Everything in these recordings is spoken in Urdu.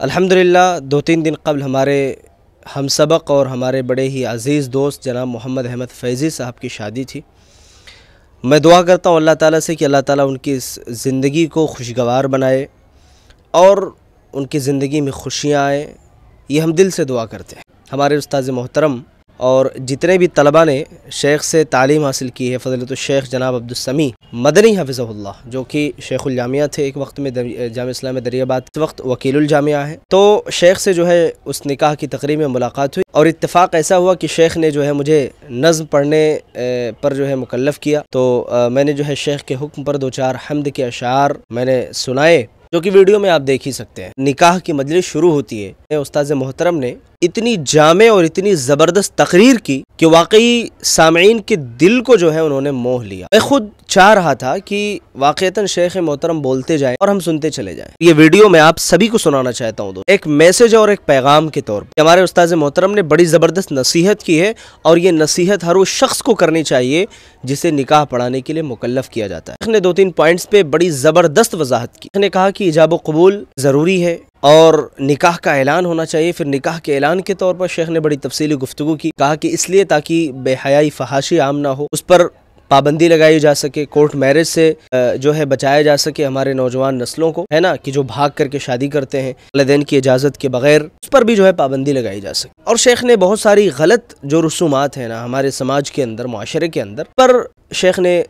الحمدللہ 2-3 دن قبل ہمارے ہم سبق اور ہمارے بڑے ہی عزیز دوست جناب محمد احمد فیضی صاحب کی شادی تھی۔ میں دعا کرتا ہوں اللہ تعالیٰ سے کہ اللہ تعالیٰ ان کی اس زندگی کو خوشگوار بنائے اور ان کی زندگی میں خوشیاں آئیں، یہ ہم دل سے دعا کرتے ہیں۔ ہمارے استاذ محترم اور جتنے بھی طلباء نے شیخ سے تعلیم حاصل کی ہے، فضیلت الشیخ جناب عبدالسمیع مدنی حفظہ اللہ، جو کہ شیخ الجامعہ تھے ایک وقت میں، جامعہ اسلامیہ دریا آباد، اس وقت وکیل الجامعہ ہے، تو شیخ سے جو ہے اس نکاح کی تقریب میں ملاقات ہوئی اور اتفاق ایسا ہوا کہ شیخ نے جو ہے مجھے نظم پڑھنے پر جو ہے مکلف کیا، تو میں نے جو ہے شیخ کے حکم پر 2-4 حمد کے اشعار میں نے سنائے، جو کہ ویڈیو میں آپ دیکھ ہی سکتے ہیں۔ نکاح کی مجلس شروع ہوتی ہے، استاذ محترم نے اتنی جامع اور اتنی زبردست تقریر کی کہ واقعی سامعین کے دل کو جو ہے انہوں نے موہ لیا۔ میں خود چاہ رہا تھا کہ واقعتاً شیخ محترم بولتے جائیں اور ہم سنتے چلے جائیں۔ یہ ویڈیو میں آپ سبھی کو سنانا چاہتا ہوں، ایک میسج اور ایک پیغام کے طور پر ہمارے استاذ محترم نے بڑی زبردست نصیحت کی ہے، اور یہ نصیحت ہر اس شخص کو کرنی چاہیے جسے نکاح پڑھانے کے لیے مکلف کیا جاتا ہے۔ شیخ نے 2-3 پوائنٹس پہ بڑی زبردست وضاحت کی۔ شیخ نے کہا کہ ایجاب و قبول ضروری ہے اور نکاح کا اعلان ہونا چاہیے۔ پھر نکاح کے اعلان کے طور پر شیخ نے بڑی تفصیلی گفتگو کی، کہا کہ اس لیے تاکہ بے حیائی فحاشی عام نہ ہو، اس پر پابندی لگائی جا سکے، کورٹ میرج سے جو ہے بچایا جا سکے ہمارے نوجوان نسلوں کو، ہے نا، کہ جو بھاگ کر کے شادی کرتے ہیں والدین کی اجازت کے بغیر، اس پر بھی جو ہے پابندی لگائی جا سکے۔ اور شیخ نے بہت ساری غلط جو رسومات ہیں نا ہمارے سماج کے اندر، معاشرے کے اندر، پر شیخ نے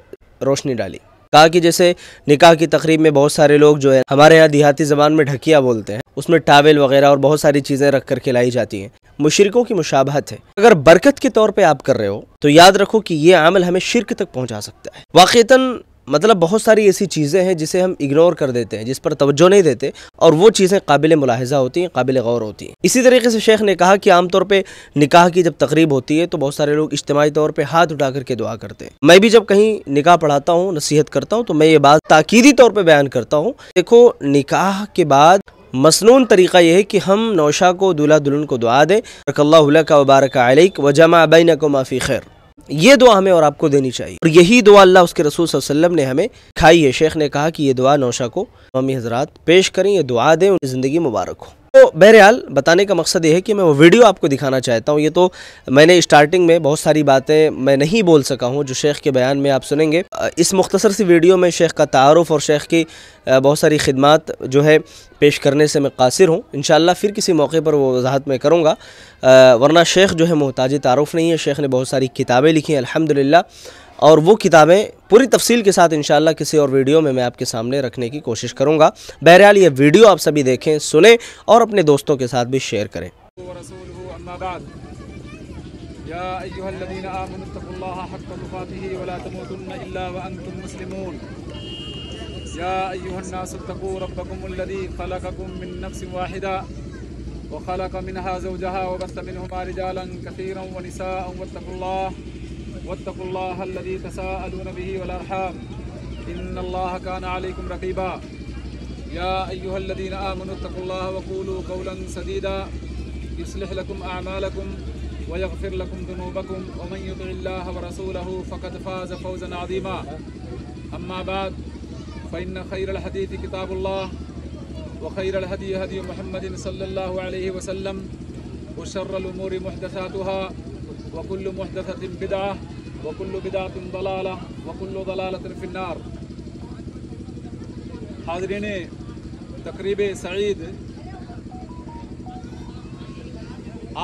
روشنی ڈالی۔ کہا کہ جیسے نکاح کی تقریب میں بہت سارے لوگ جو ہے ہمارے یہاں دیہاتی زبان میں ڈھکیا بولتے ہیں، اس میں ٹاول وغیرہ اور بہت ساری چیزیں رکھ کر کے لائی جاتی ہیں، مشرکوں کی مشابہت ہے۔ اگر برکت کے طور پہ آپ کر رہے ہو تو یاد رکھو کہ یہ عمل ہمیں شرک تک پہنچا سکتا ہے۔ واقعتاً مطلب بہت ساری ایسی چیزیں ہیں جسے ہم اگنور کر دیتے ہیں، جس پر توجہ نہیں دیتے، اور وہ چیزیں قابل ملاحظہ ہوتی ہیں، قابل غور ہوتی ہیں۔ اسی طریقے سے شیخ نے کہا کہ عام طور پہ نکاح کی جب تقریب ہوتی ہے تو بہت سارے لوگ اجتماعی طور پہ ہاتھ اٹھا کر کے دعا کرتے ہیں۔ میں بھی جب کہیں نکاح پڑھاتا ہوں، نصیحت کرتا ہوں، تو میں یہ بات تاکیدی طور پہ بیان کرتا ہوں، دیکھو نکاح کے بعد مسنون طریقہ یہ ہے کہ ہم نوشا کو، دولہا دلہن کو دعا دیں، بارک اللہ لک و بارک علیک وجمع بینکما فی خیر، یہ دعا ہمیں اور آپ کو دینی چاہیے، اور یہی دعا اللہ اس کے رسول صلی اللہ علیہ وسلم نے ہمیں کھائی ہے۔ شیخ نے کہا کہ یہ دعا نوشا کو ممی حضرات پیش کریں، یہ دعا دیں، ان کی زندگی مبارک ہو۔ تو بہرحال بتانے کا مقصد یہ ہے کہ میں وہ ویڈیو آپ کو دکھانا چاہتا ہوں۔ یہ تو میں نے اسٹارٹنگ میں بہت ساری باتیں میں نہیں بول سکا ہوں جو شیخ کے بیان میں آپ سنیں گے۔ اس مختصر سی ویڈیو میں شیخ کا تعارف اور شیخ کی بہت ساری خدمات جو ہے پیش کرنے سے میں قاصر ہوں، انشاءاللہ پھر کسی موقع پر وہ وضاحت میں کروں گا، ورنہ شیخ جو ہے محتاج تعارف نہیں ہے۔ شیخ نے بہت ساری کتابیں لکھی ہیں الحمدللہ، اور وہ کتابیں پوری تفصیل کے ساتھ انشاءاللہ کسی اور ویڈیو میں آپ کے سامنے رکھنے کی کوشش کروں گا۔ بہرحال یہ ویڈیو آپ سبھی دیکھیں، سنیں اور اپنے دوستوں کے ساتھ بھی شیئر کریں۔ یا ایھا الذین آمنوا اتقوا اللہ حق تقاته ولا تموتن الا وانتم مسلمون یا ایھا الناس اتقوا ربکم الذی خلقکم من نفس واحدہ وخلق منها زوجها وبث منهما رجالا كثيرا ونساء واتقوا الله الذي تساءلون به والارحام ان الله كان عليكم رقيبا يا ايها الذين امنوا اتقوا الله وقولوا قولا سديدا يصلح لكم اعمالكم ويغفر لكم ذنوبكم ومن يطع الله ورسوله فقد فاز فوزا عظيما اما بعد فان خير الحديث كتاب الله وخير الهدي هدي محمد صلى الله عليه وسلم وشر الامور محدثاتها وكل محدثة بدعة وكل بدعة ضلالة وكل ضلالة في النار۔ حاضرین تقریب سعید،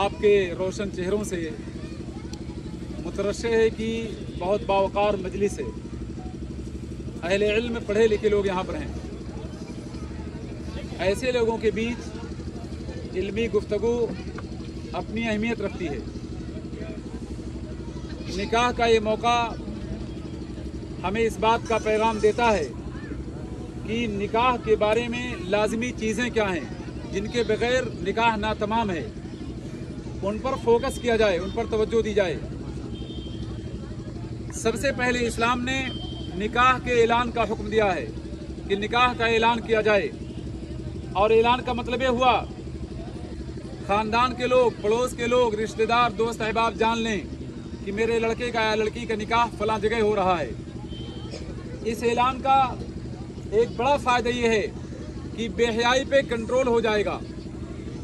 آپ کے روشن چہروں سے مترشح ہے کہ بہت باوقار مجلس ہے، اہل علم پڑھے لکھے لوگ یہاں پر ہیں۔ ایسے لوگوں کے بیچ علمی گفتگو اپنی اہمیت رکھتی ہے۔ نکاح کا یہ موقع ہمیں اس بات کا پیغام دیتا ہے کہ نکاح کے بارے میں لازمی چیزیں کیا ہیں جن کے بغیر نکاح ناتمام ہے، ان پر فوکس کیا جائے، ان پر توجہ دی جائے۔ سب سے پہلے اسلام نے نکاح کے اعلان کا حکم دیا ہے کہ نکاح کا اعلان کیا جائے، اور اعلان کا مطلب یہ ہوا خاندان کے لوگ، پڑوس کے لوگ، رشتہ دار، دوست احباب جان لیں کہ میرے لڑکے کا یا لڑکی کا نکاح فلاں جگہ ہو رہا ہے۔ اس اعلان کا ایک بڑا فائدہ یہ ہے کہ بے حیائی پہ کنٹرول ہو جائے گا،